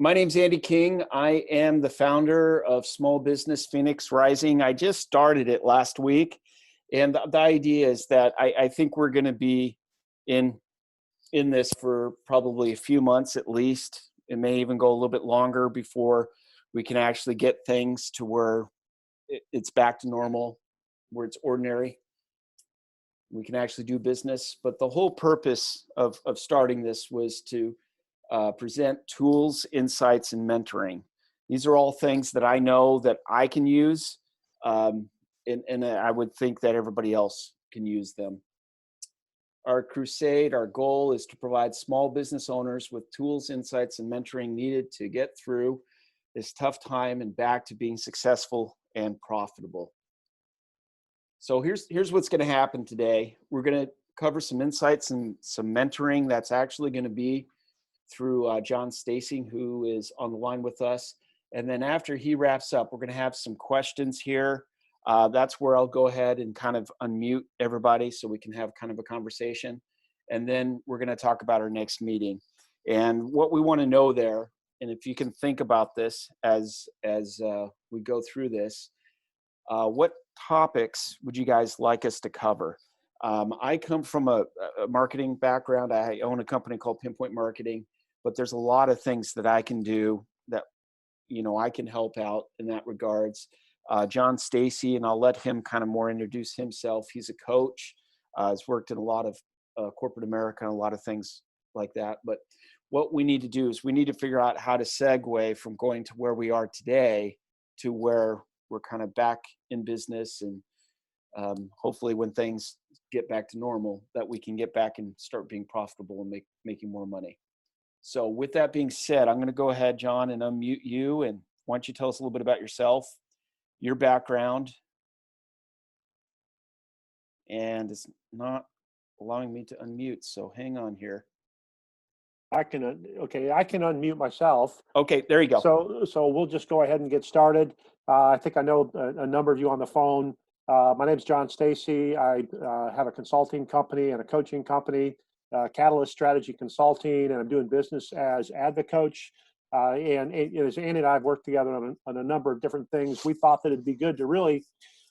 My name's Andy King. I am the founder of Small Business Phoenix Rising. I just started it last week. And the idea is that I think we're going to be in this for probably a few months at least. It may even go a little bit longer before we can actually get things to where it's back to normal, where it's ordinary. We can actually do business. But the whole purpose of starting this was to present tools, insights, and mentoring. These are all things that I know that I can use, and I would think that everybody else can use them. Our crusade, our goal is to provide small business owners with tools, insights, and mentoring needed to get through this tough time and back to being successful and profitable. So here's what's going to happen today. We're going to cover some insights and some mentoring that's actually going to be through John Stacy, who is on the line with us. And then after he wraps up, we're going to have some questions here. That's where I'll go ahead and kind of unmute everybody so we can have kind of a conversation. And then we're going to talk about our next meeting and what we want to know there. And if you can think about this as we go through this, what topics would you guys like us to cover? I come from a marketing background. I own a company called Pinpoint Marketing, but there's a lot of things that I can do that, I can help out in that regards. John Stacy, and I'll let him kind of more introduce himself. He's a coach, has worked in a lot of corporate America and a lot of things like that. But what we need to do is we need to figure out how to segue from going to where we are today to where we're kind of back in business, and hopefully when things get back to normal, that we can get back and start being profitable and making more money. So with that being said, I'm going to go ahead, John, and unmute you. And why don't you tell us a little bit about yourself, your background. And it's not allowing me to unmute, so hang on here. I can unmute myself. Okay, there you go. So we'll just go ahead and get started. I think I know a number of you on the phone. My name is John Stacy. I have a consulting company and a coaching company, Catalyst Strategy Consulting, and I'm doing business as AdvoCoach. And as Andy and I have worked together on a number of different things, we thought that it'd be good to really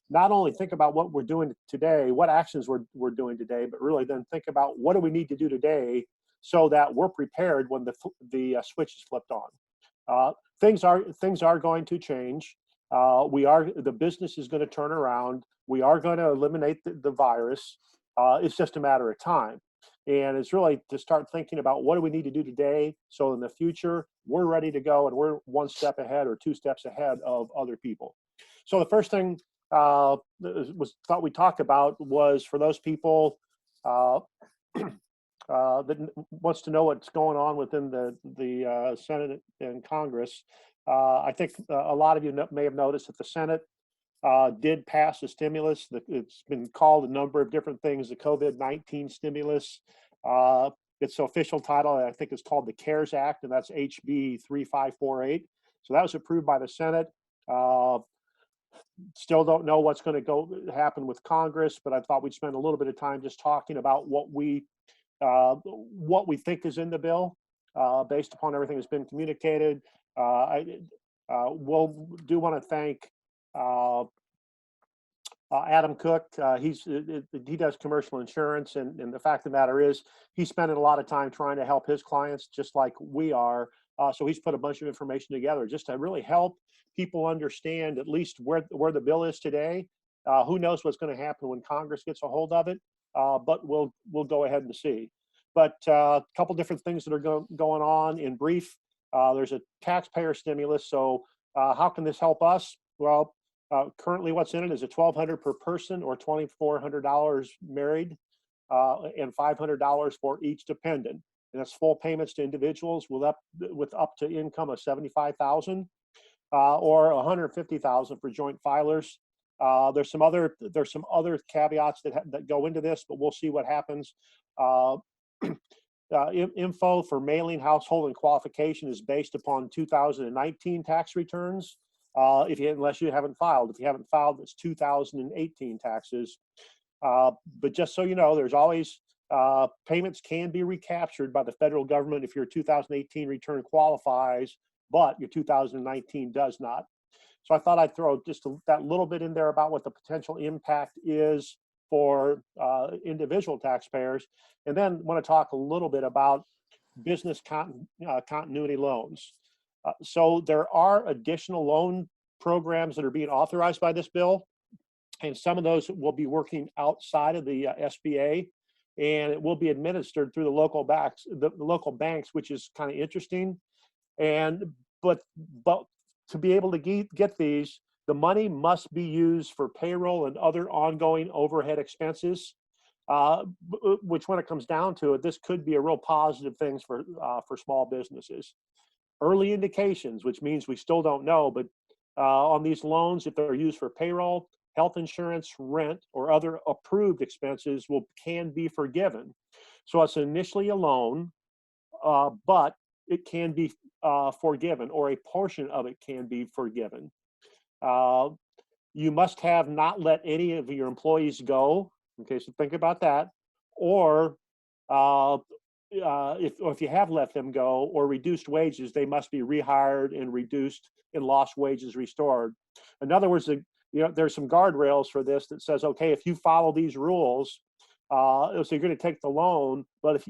not only think about what we're doing today, what actions we're doing today, but really then think about what do we need to do today so that we're prepared when the switch is flipped on. Things are going to change. The business is going to turn around. We are going to eliminate the virus. It's just a matter of time. And it's really to start thinking about what do we need to do today so in the future we're ready to go and we're one step ahead or two steps ahead of other people. So the first thing thought we talked about was for those people that wants to know what's going on within the Senate and Congress. I think a lot of you may have noticed that the Senate did pass a stimulus. It's been called a number of different things, the COVID-19 stimulus. Its official title, I think, is called the CARES Act, and that's HB 3548. So that was approved by the Senate. Still don't know what's going to happen with Congress, but I thought we'd spend a little bit of time just talking about what we think is in the bill based upon everything that's been communicated. We'll want to thank Adam Cook. He does commercial insurance, and the fact of the matter is he's spending a lot of time trying to help his clients just like we are. So he's put a bunch of information together just to really help people understand at least where the bill is today. Who knows what's going to happen when Congress gets a hold of it, but we'll go ahead and see. But a couple different things that are going on in brief. There's a taxpayer stimulus. So how can this help us? Well, currently what's in it is $1,200 per person or $2,400 married and $500 for each dependent. And that's full payments to individuals with up to income of $75,000 or $150,000 for joint filers. There's some other caveats that go into this, but we'll see what happens. Info for mailing, household, and qualification is based upon 2019 tax returns. Unless you haven't filed. If you haven't filed, it's 2018 taxes. But just so you know, there's always payments can be recaptured by the federal government if your 2018 return qualifies but your 2019 does not. So I thought I'd throw just that little bit in there about what the potential impact is for individual taxpayers, and then want to talk a little bit about business continuity loans. So there are additional loan programs that are being authorized by this bill, and some of those will be working outside of the SBA, and it will be administered through the local banks, which is kind of interesting. And but to be able to get these, the money must be used for payroll and other ongoing overhead expenses, which, when it comes down to it, this could be a real positive thing for small businesses. Early indications, which means we still don't know, but on these loans, if they're used for payroll, health insurance, rent, or other approved expenses can be forgiven. So it's initially a loan, but it can be forgiven, or a portion of it can be forgiven. You must have not let any of your employees go. Okay, so think about that. Or if you have let them go or reduced wages, they must be rehired and reduced and lost wages restored. In other words, there's some guardrails for this that says, okay, if you follow these rules, so you're going to take the loan, but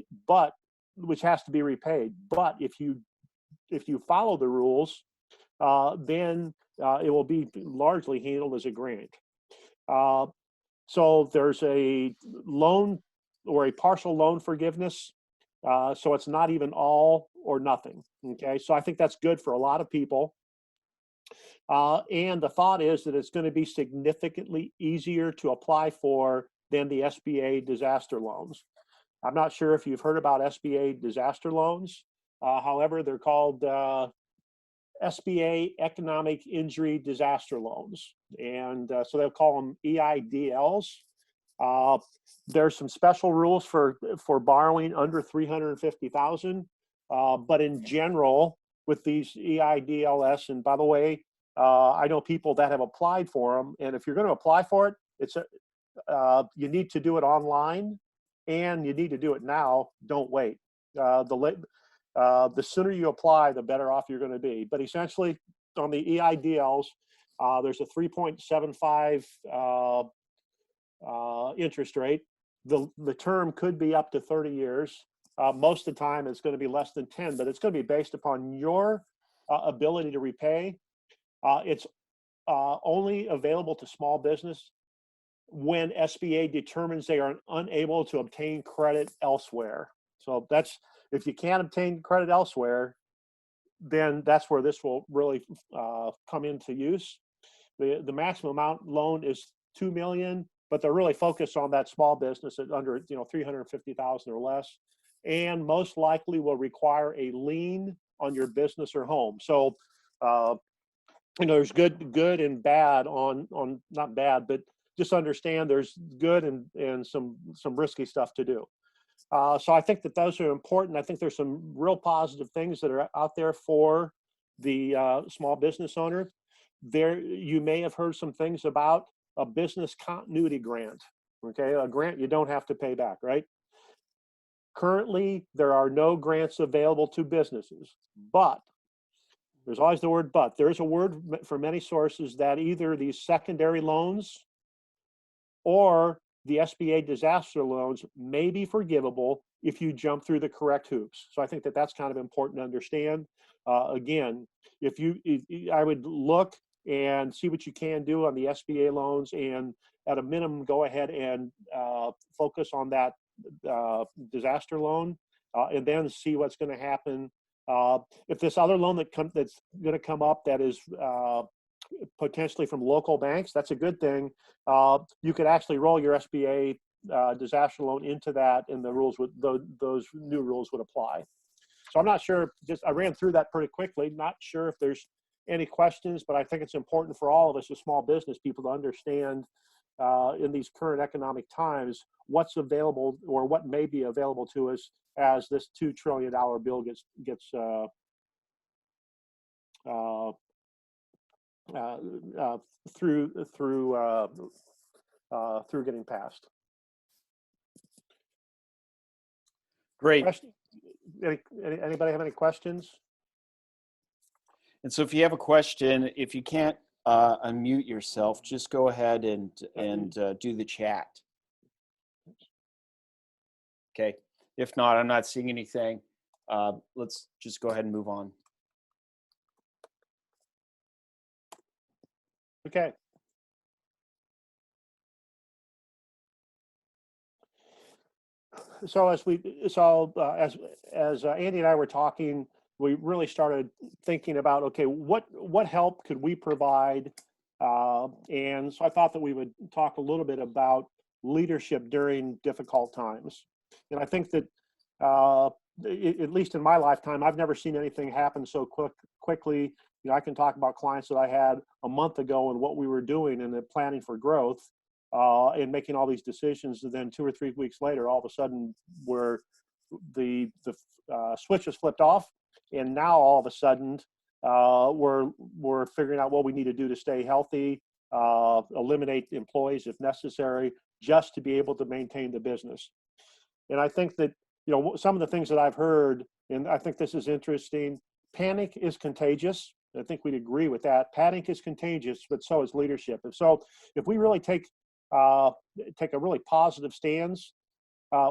which has to be repaid. But if you follow the rules, then it will be largely handled as a grant. So there's a loan or a partial loan forgiveness. So it's not even all or nothing. Okay, so I think that's good for a lot of people. And the thought is that it's going to be significantly easier to apply for than the SBA disaster loans. I'm not sure if you've heard about SBA disaster loans. However, they're called SBA Economic Injury Disaster Loans. And so they'll call them EIDLs. There's some special rules for borrowing under $350,000. But in general, with these EIDLs, and by the way, I know people that have applied for them. And if you're going to apply for it, you need to do it online, and you need to do it now. Don't wait. The sooner you apply, the better off you're going to be. But essentially, on the EIDLs, there's a 3.75 interest rate. The term could be up to 30 years. Most of the time, it's going to be less than 10, but it's going to be based upon your ability to repay. It's only available to small business when SBA determines they are unable to obtain credit elsewhere. So that's, if you can't obtain credit elsewhere, then that's where this will really come into use. The maximum amount loan is $2 million, but they're really focused on that small business at under $350,000 or less, and most likely will require a lien on your business or home. So there's good and bad on not bad, but just understand there's good and some risky stuff to do. So I think that those are important. I think there's some real positive things that are out there for the small business owner. You may have heard some things about a business continuity grant. Okay, a grant you don't have to pay back, right? Currently, there are no grants available to businesses, but there's always the word but. There's a word for many sources that either these secondary loans or the SBA disaster loans may be forgivable if you jump through the correct hoops. So I think that that's kind of important to understand. Again, I would look and see what you can do on the SBA loans, and at a minimum, go ahead and focus on that disaster loan, and then see what's going to happen. If this other loan that's going to come up that is potentially from local banks, that's a good thing. You could actually roll your SBA disaster loan into that, and the rules those new rules would apply. So I'm not sure. I ran through that pretty quickly. Not sure if there's any questions, but I think it's important for all of us as small business people to understand in these current economic times what's available or what may be available to us as this $2 trillion bill gets through getting passed. Great. Anybody have any questions? And so if you have a question, if you can't unmute yourself, just go ahead and do the chat. Okay. If not, I'm not seeing anything. Let's just go ahead and move on. Okay. So as Andy and I were talking, we really started thinking about, okay, what help could we provide? And so I thought that we would talk a little bit about leadership during difficult times. And I think that at least in my lifetime, I've never seen anything happen so quickly. You know, I can talk about clients that I had a month ago and what we were doing and the planning for growth. And making all these decisions, and then 2 or 3 weeks later, all of a sudden, the switch is flipped off, and now all of a sudden, we're figuring out what we need to do to stay healthy, eliminate employees if necessary, just to be able to maintain the business. And I think that, you know, some of the things that I've heard, and I think this is interesting. Panic is contagious. I think we'd agree with that. Panic is contagious, but so is leadership. And so, if we really take a really positive stance,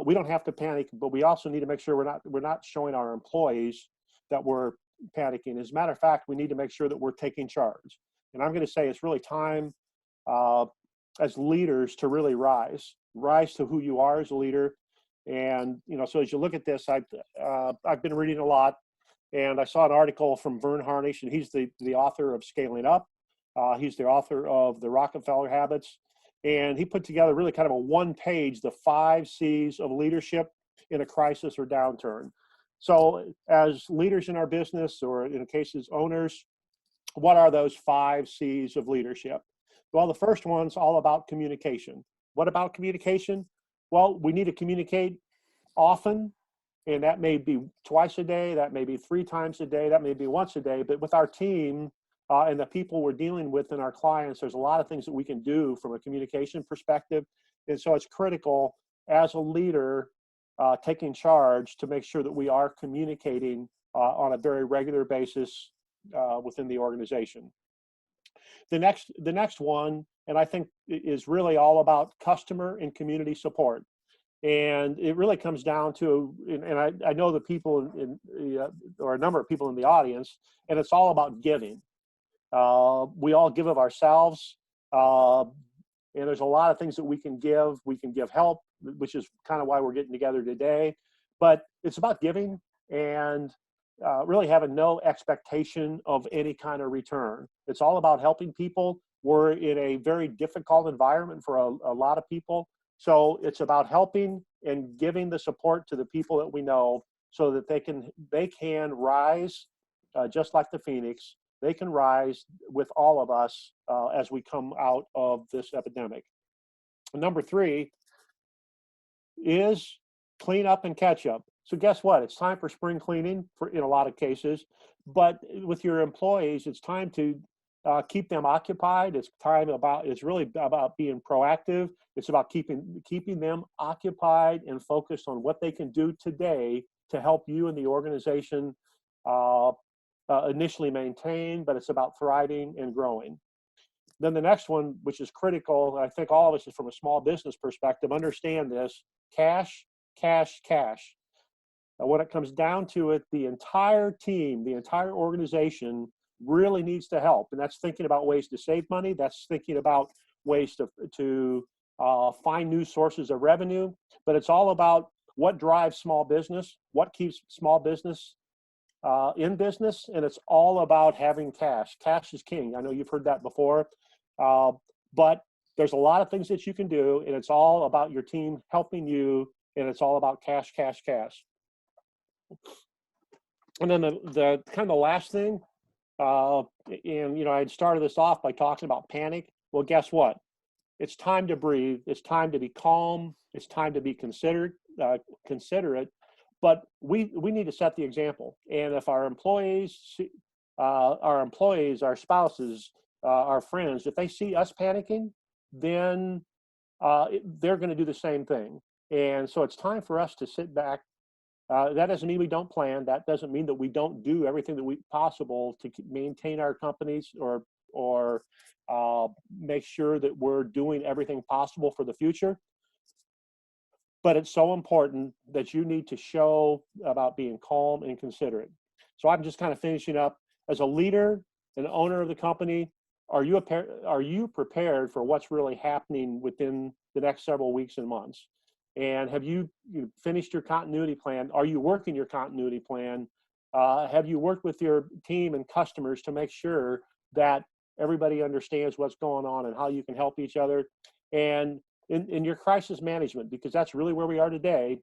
we don't have to panic, but we also need to make sure we're not showing our employees that we're panicking. As a matter of fact, we need to make sure that we're taking charge. And I'm going to say it's really time as leaders to really rise to who you are as a leader. And you know, so as you look at this, I've been reading a lot, and I saw an article from Vern Harnish, and he's the author of Scaling Up. He's the author of The Rockefeller Habits. And he put together really kind of a one-page, the 5 C's of leadership in a crisis or downturn. So as leaders in our business, or in cases owners, what are those 5 C's of leadership? Well, the first one's all about communication. What about communication? Well, we need to communicate often, and that may be twice a day, that may be 3 times a day, that may be once a day, but with our team, and the people we're dealing with and our clients, there's a lot of things that we can do from a communication perspective. And so it's critical as a leader taking charge to make sure that we are communicating on a very regular basis within the organization. The next one, and I think is really all about customer and community support. And it really comes down to, and I know the people or a number of people in the audience, and it's all about giving. We all give of ourselves, and there's a lot of things that we can give. We can give help, which is kind of why we're getting together today. But it's about giving and really having no expectation of any kind of return. It's all about helping people. We're in a very difficult environment for a lot of people. So it's about helping and giving the support to the people that we know so that they can rise just like the Phoenix. They can rise with all of us as we come out of this epidemic. Number 3 is clean up and catch up. So guess what? It's time for spring cleaning in a lot of cases, but with your employees, it's time to keep them occupied. It's really about being proactive. It's about keeping them occupied and focused on what they can do today to help you and the organization initially maintain, but it's about thriving and growing. Then the next one, which is critical, I think all of us from a small business perspective understand this: cash, cash, cash. Now, when it comes down to it, the entire team, the entire organization really needs to help. And that's thinking about ways to save money. That's thinking about ways to find new sources of revenue. But it's all about what drives small business, what keeps small business in business, and it's all about having cash. Cash is king. I know you've heard that before, but there's a lot of things that you can do, and it's all about your team helping you, and it's all about cash, cash, cash. And then the kind of the last thing, and you know, I had started this off by talking about panic. Well, guess what? It's time to breathe. It's time to be calm. It's time to be considerate. But we need to set the example. And if our employees, our spouses, our friends, if they see us panicking, then they're going to do the same thing. And so it's time for us to sit back That doesn't mean we don't plan. That doesn't mean that we don't do everything that we possible to maintain our companies or make sure that we're doing everything possible for the future. But it's so important that you need to show about being calm and considerate. So I'm just kind of finishing up. As a leader and owner of the company, are you prepared for what's really happening within the next several weeks and months? And have you finished your continuity plan? Are you working your continuity plan? Have you worked with your team and customers to make sure that everybody understands what's going on and how you can help each other? And in your crisis management, because that's really where we are today,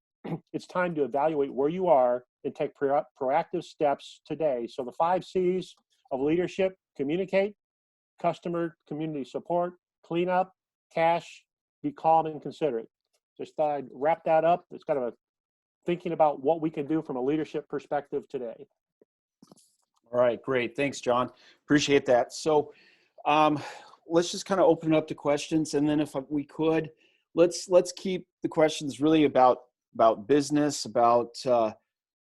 it's time to evaluate where you are and take proactive steps today. So the 5 C's of leadership: communicate, customer community support, clean up, cash, be calm and considerate. Just thought I'd wrap that up. It's kind of a thinking about what we can do from a leadership perspective today. All right, great. Thanks, John. Appreciate that. So let's just kind of open it up to questions. And then if we could, let's keep the questions really about business, about,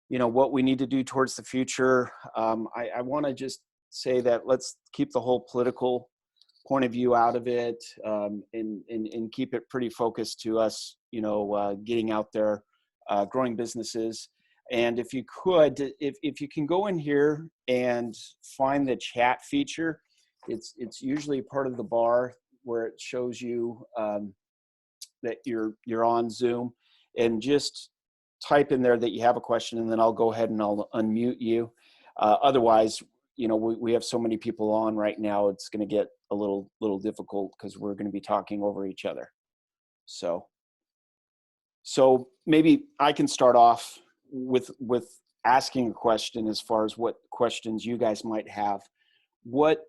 what we need to do towards the future. I want to just say that let's keep the whole political point of view out of it, and keep it pretty focused to us, getting out there, growing businesses. And if you could, if you can go in here and find the chat feature, it's usually part of the bar where it shows you that you're on Zoom, and just type in there that you have a question, and then I'll go ahead and I'll unmute you. Otherwise, we have so many people on right now, it's going to get a little difficult because we're going to be talking over each other. So maybe I can start off with asking a question as far as what questions you guys might have. What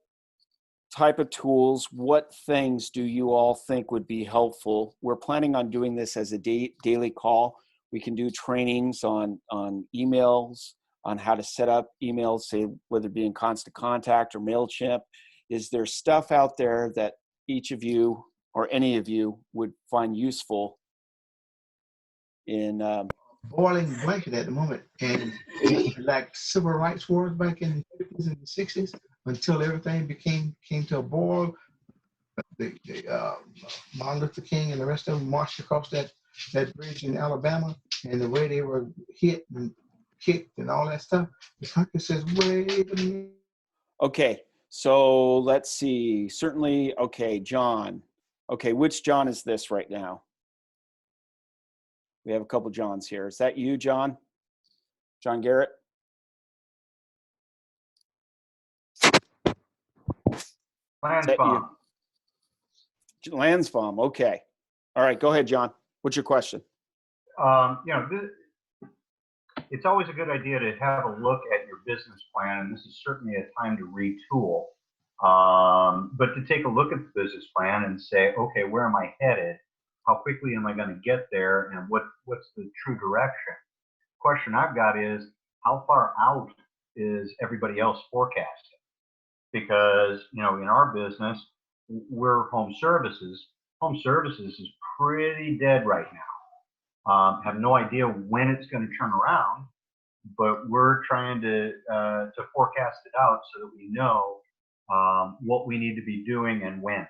type of tools, what things do you all think would be helpful? We're planning on doing this as a daily call. We can do trainings on emails, on how to set up emails, say whether it be in Constant Contact or MailChimp. Is there stuff out there that each of you or any of you would find useful in boiling blanket at the moment, and like civil rights wars back in the 50s and the 60s, until everything came to a boil. Martin Luther King and the rest of them marched across that bridge in Alabama, and the way they were hit and kicked and all that stuff. The country says, wait a minute. Okay, so let's see. Certainly, okay, John. Okay, which John is this right now? We have a couple Johns here. Is that you, John? John Garrett? Lansbaum. Lansbaum, okay. All right, go ahead, John. What's your question? It's always a good idea to have a look at your business plan, and this is certainly a time to retool. But to take a look at the business plan and say, okay, where am I headed? How quickly am I going to get there? And what's the true direction? Question I've got is, how far out is everybody else forecasting? Because, in our business, we're home services. Home services is pretty dead right now. Have no idea when it's going to turn around, but we're trying to forecast it out so that we know what we need to be doing and when.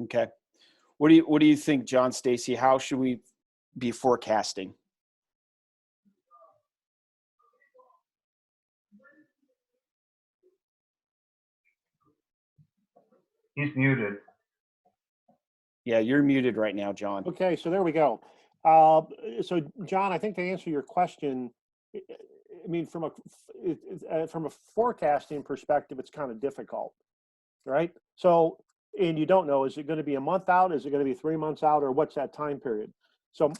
Okay. What do you think, John Stacy? How should we be forecasting? He's muted. Yeah, you're muted right now, John. Okay, so there we go. So John, I think to answer your question, I mean, from a forecasting perspective, it's kind of difficult, right? So, and you don't know, is it going to be a month out? Is it going to be 3 months out, or what's that time period? So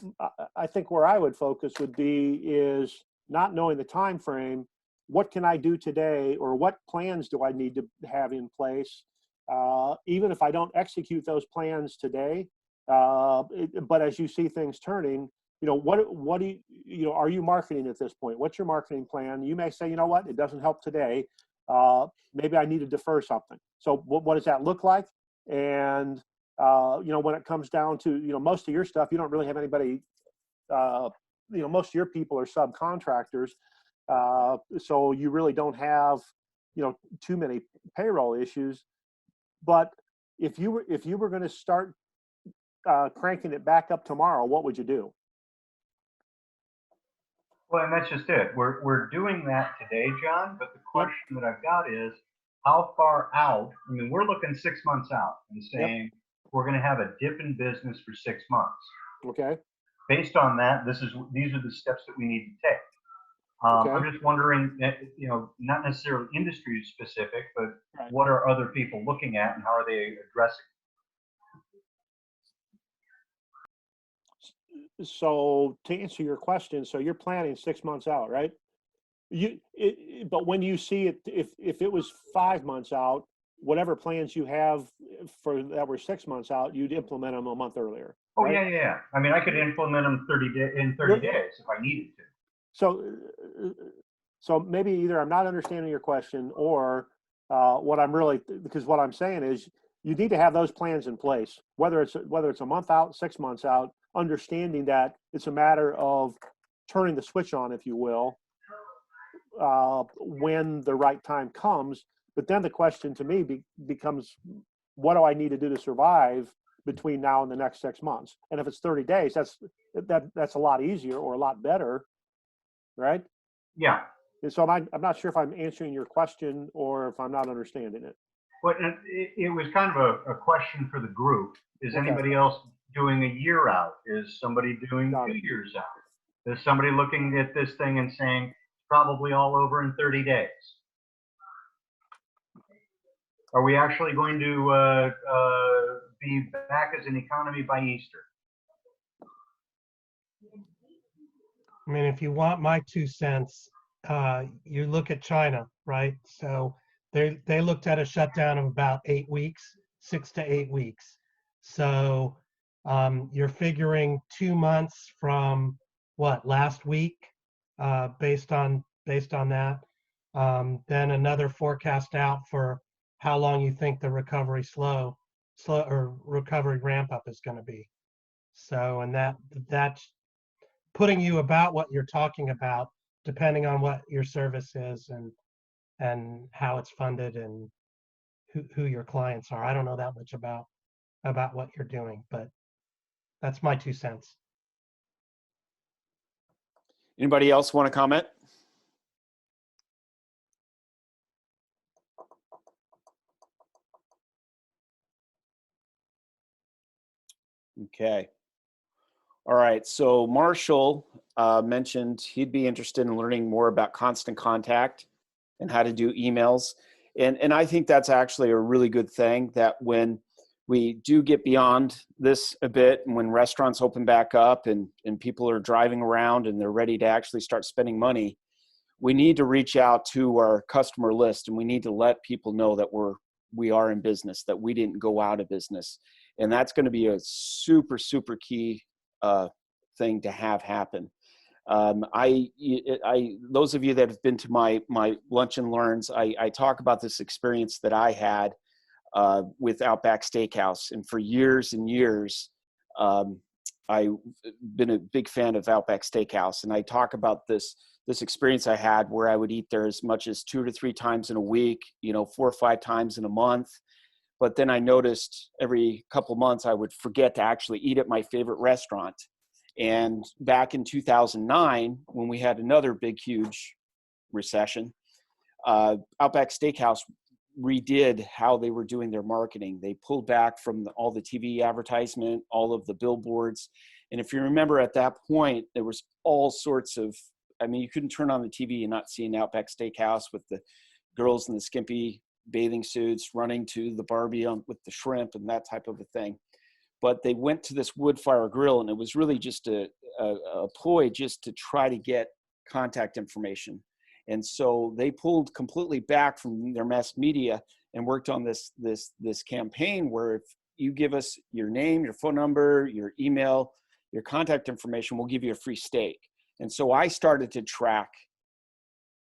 I think where I would focus would be is not knowing the time frame. What can I do today, or what plans do I need to have in place? Even if I don't execute those plans today, but as you see things turning, what do you are you marketing at this point? What's your marketing plan? You may say, what, it doesn't help today. Maybe I need to defer something. So what does that look like? And when it comes down to most of your stuff, you don't really have anybody most of your people are subcontractors. So you really don't have, too many payroll issues. But if you were going to start cranking it back up tomorrow, what would you do? Well, and that's just it. We're doing that today, John. But the question that I've got is, how far out? I mean, we're looking 6 months out and saying we're going to have a dip in business for 6 months. Okay. Based on that, these are the steps that we need to take. Okay. I'm just wondering, not necessarily industry specific, but Right. what are other people looking at and how are they addressing? So to answer your question, so you're planning 6 months out, right? But when you see it, if it was 5 months out, whatever plans you have for that were 6 months out, you'd implement them a month earlier. Oh, right? yeah. I mean, I could implement them in 30 days if I needed to. So maybe either I'm not understanding your question, or because what I'm saying is you need to have those plans in place, whether it's a month out, 6 months out, understanding that it's a matter of turning the switch on, if you will, when the right time comes. But then the question to me becomes, what do I need to do to survive between now and the next 6 months? And if it's 30 days, that's a lot easier or a lot better, right? Yeah. And so I'm not sure if I'm answering your question or if I'm not understanding it. But it was kind of a question for the group. Is anybody else doing a year out? Is somebody doing 2 years out? Is somebody looking at this thing and saying, probably all over in 30 days? Are we actually going to be back as an economy by Easter? I mean, if you want my 2 cents, you look at China, right? So they looked at a shutdown of about 8 weeks, 6 to 8 weeks. So you're figuring 2 months from last week, based on that. Then another forecast out for how long you think the recovery recovery ramp up is going to be. So, and that's putting you about what you're talking about, depending on what your service is and how it's funded and who your clients are. I don't know that much about what you're doing, but that's my 2 cents. Anybody else want to comment? Okay. All right. So Marshall mentioned he'd be interested in learning more about constant contact and how to do emails. And I think that's actually a really good thing, that when we do get beyond this a bit, and when restaurants open back up and people are driving around and they're ready to actually start spending money, we need to reach out to our customer list, and we need to let people know that we are in business, that we didn't go out of business. And that's going to be a super, super key thing to have happen. Those of you that have been to my lunch and learns, I talk about this experience that I had with Outback Steakhouse. And for years and years, I've been a big fan of Outback Steakhouse. And I talk about this experience I had where I would eat there as much as 2 to 3 times in a week, 4 or 5 times in a month. But then I noticed every couple months I would forget to actually eat at my favorite restaurant. And back in 2009, when we had another big, huge recession, Outback Steakhouse redid how they were doing their marketing. They pulled back from all the TV advertisement, all of the billboards. And if you remember at that point, there was all sorts of, you couldn't turn on the TV and not see an Outback Steakhouse with the girls in the skimpy bathing suits running to the Barbie with the shrimp and that type of a thing. But they went to this wood fire grill, and it was really just a ploy just to try to get contact information. And so they pulled completely back from their mass media and worked on this campaign where if you give us your name, your phone number, your email, your contact information, we'll give you a free steak. And so I started to track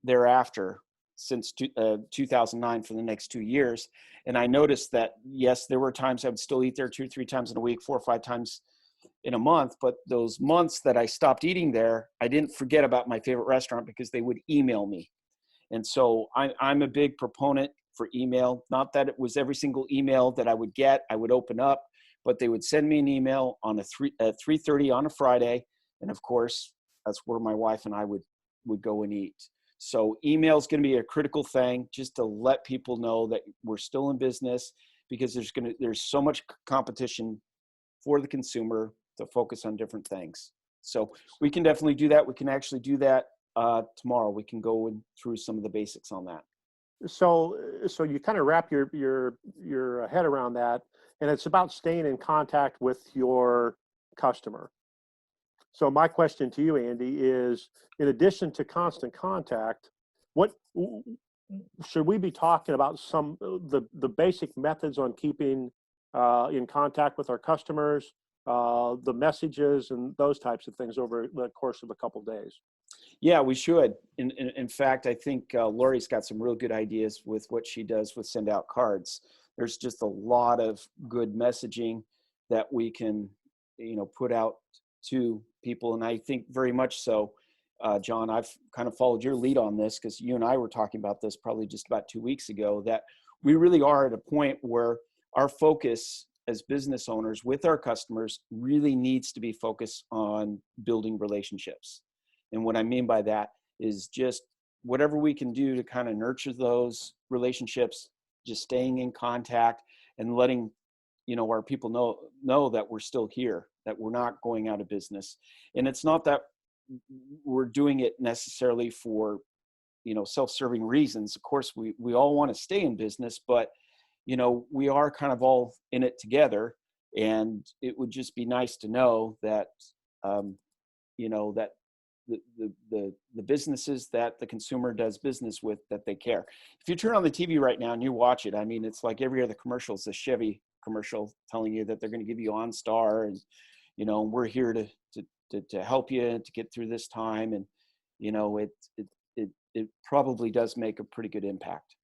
thereafter since 2009 for the next 2 years. And I noticed that, yes, there were times I would still eat there 2 or 3 times in a week, 4 or 5 times in a month, but those months that I stopped eating there, I didn't forget about my favorite restaurant because they would email me. And so I'm a big proponent for email. Not that it was every single email that I would get, I would open up, but they would send me an email on at 3:30 on a Friday. And of course, that's where my wife and I would go and eat. So email is going to be a critical thing, just to let people know that we're still in business, because there's so much competition for the consumer to focus on different things. So we can definitely do that. We can actually do that tomorrow. We can go through some of the basics on that. So you kind of wrap your head around that, and it's about staying in contact with your customer. So my question to you, Andy, is, in addition to constant contact, what should we be talking about? Some the basic methods on keeping in contact with our customers, the messages, and those types of things over the course of a couple of days. Yeah, we should. In fact, I think Lori's got some real good ideas with what she does with send out cards. There's just a lot of good messaging that we can, put out to people. And I think very much so, John, I've kind of followed your lead on this, because you and I were talking about this probably just about 2 weeks ago, that we really are at a point where our focus as business owners with our customers really needs to be focused on building relationships. And what I mean by that is just whatever we can do to kind of nurture those relationships, just staying in contact and letting, our people know that we're still here, that we're not going out of business. And it's not that we're doing it necessarily for, self-serving reasons. Of course, we all want to stay in business, but, we are kind of all in it together. And it would just be nice to know that, that the businesses that the consumer does business with, that they care. If you turn on the TV right now and you watch it, I mean, it's like every other commercial is a Chevy commercial telling you that they're going to give you OnStar, and we're here to help you to get through this time. And it probably does make a pretty good impact.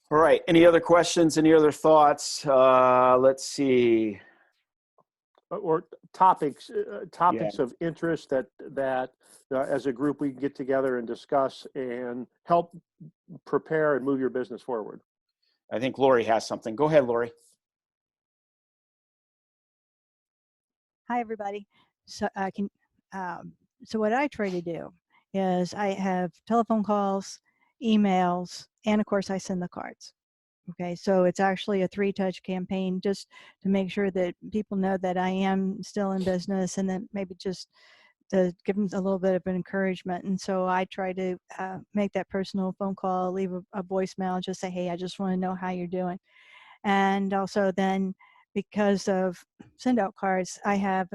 All right, any other questions, any other thoughts? Let's see. Or topics of interest that as a group we can get together and discuss and help prepare and move your business forward. I think Lori has something. Go ahead, Lori. Hi, everybody. So so what I try to do is I have telephone calls, emails, and of course I send the cards. Okay, so it's actually a 3-touch campaign, just to make sure that people know that I am still in business, and then maybe just to give them a little bit of an encouragement. And so I try to make that personal phone call, leave a voicemail, just say, hey, I just want to know how you're doing. And also then, because of send out cards, I have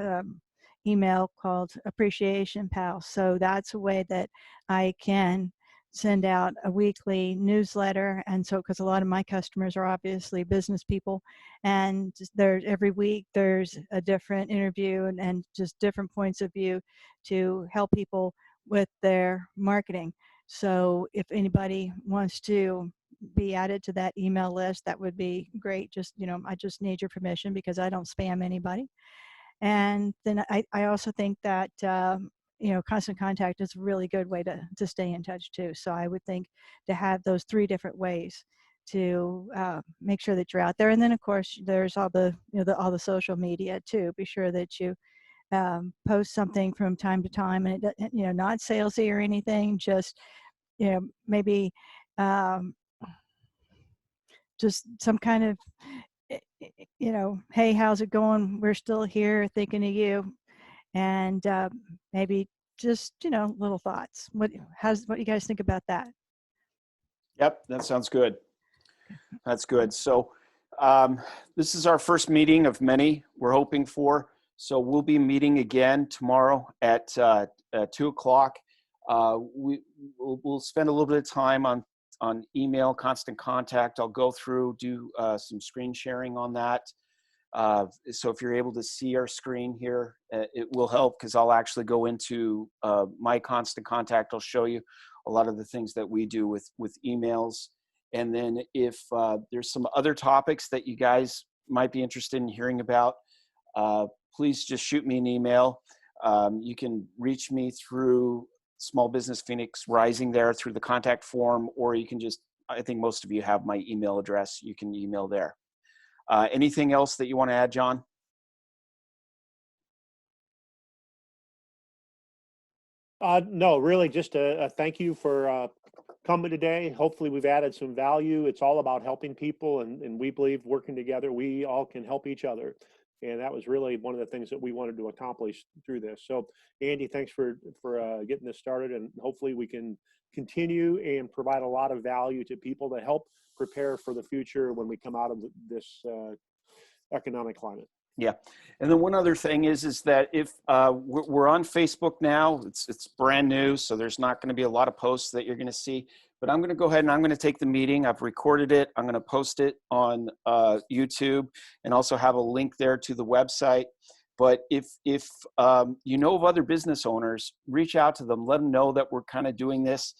email called Appreciation Pal. So that's a way that I can send out a weekly newsletter. And so, because a lot of my customers are obviously business people, and every week there's a different interview and just different points of view to help people with their marketing. So if anybody wants to be added to that email list, that would be great. Just, I just need your permission, because I don't spam anybody. And then I also think that constant contact is a really good way to stay in touch too. So I would think to have those 3 different ways to make sure that you're out there. And then of course there's all the all the social media too. Be sure that you post something from time to time, and it not salesy or anything. Just maybe just some kind of hey, how's it going? We're still here thinking of you. And maybe just little thoughts. What do you guys think about that? Yep, that sounds good. That's good. So this is our first meeting of many we're hoping for. So we'll be meeting again tomorrow at 2 o'clock. We'll spend a little bit of time on email, constant contact. I'll go through, do some screen sharing on that. So if you're able to see our screen here, it will help, because I'll actually go into my constant contact. I'll show you a lot of the things that we do with emails. And then if there's some other topics that you guys might be interested in hearing about, please just shoot me an email. You can reach me through Small Business Phoenix Rising there through the contact form, or you can just, I think most of you have my email address. You can email there. Anything else that you want to add, John? No, really just a thank you for coming today. Hopefully we've added some value. It's all about helping people, and we believe working together, we all can help each other. And that was really one of the things that we wanted to accomplish through this. So Andy, thanks for getting this started, and hopefully we can continue and provide a lot of value to people to help prepare for the future when we come out of this economic climate. Yeah. And then one other thing is that if we're on Facebook now, it's brand new, so there's not going to be a lot of posts that you're going to see, but I'm going to go ahead and I'm going to take the meeting. I've recorded it. I'm going to post it on YouTube and also have a link there to the website. But if you know of other business owners, reach out to them, let them know that we're kind of doing this.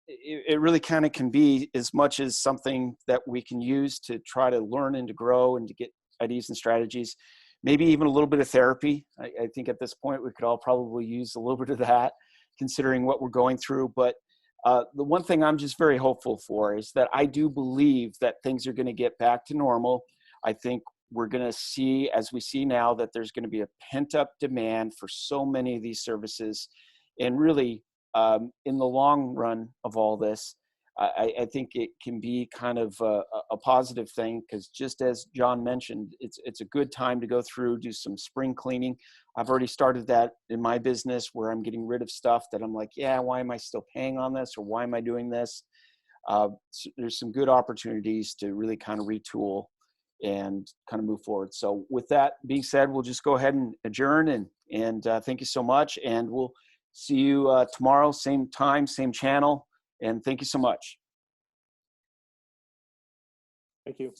It really kind of can be as much as something that we can use to try to learn and to grow and to get ideas and strategies, maybe even a little bit of therapy. I think at this point we could all probably use a little bit of that, considering what we're going through. But the one thing I'm just very hopeful for is that I do believe that things are going to get back to normal. I think we're going to see, as we see now, that there's going to be a pent-up demand for so many of these services. And really, in the long run of all this, I think it can be kind of a positive thing, because just as John mentioned, it's a good time to go through, do some spring cleaning. I've already started that in my business, where I'm getting rid of stuff that I'm like, yeah, why am I still paying on this, or why am I doing this? So there's some good opportunities to really kind of retool and kind of move forward. So with that being said, we'll just go ahead and adjourn, and thank you so much. And we'll see you tomorrow, same time, same channel. And thank you so much. Thank you.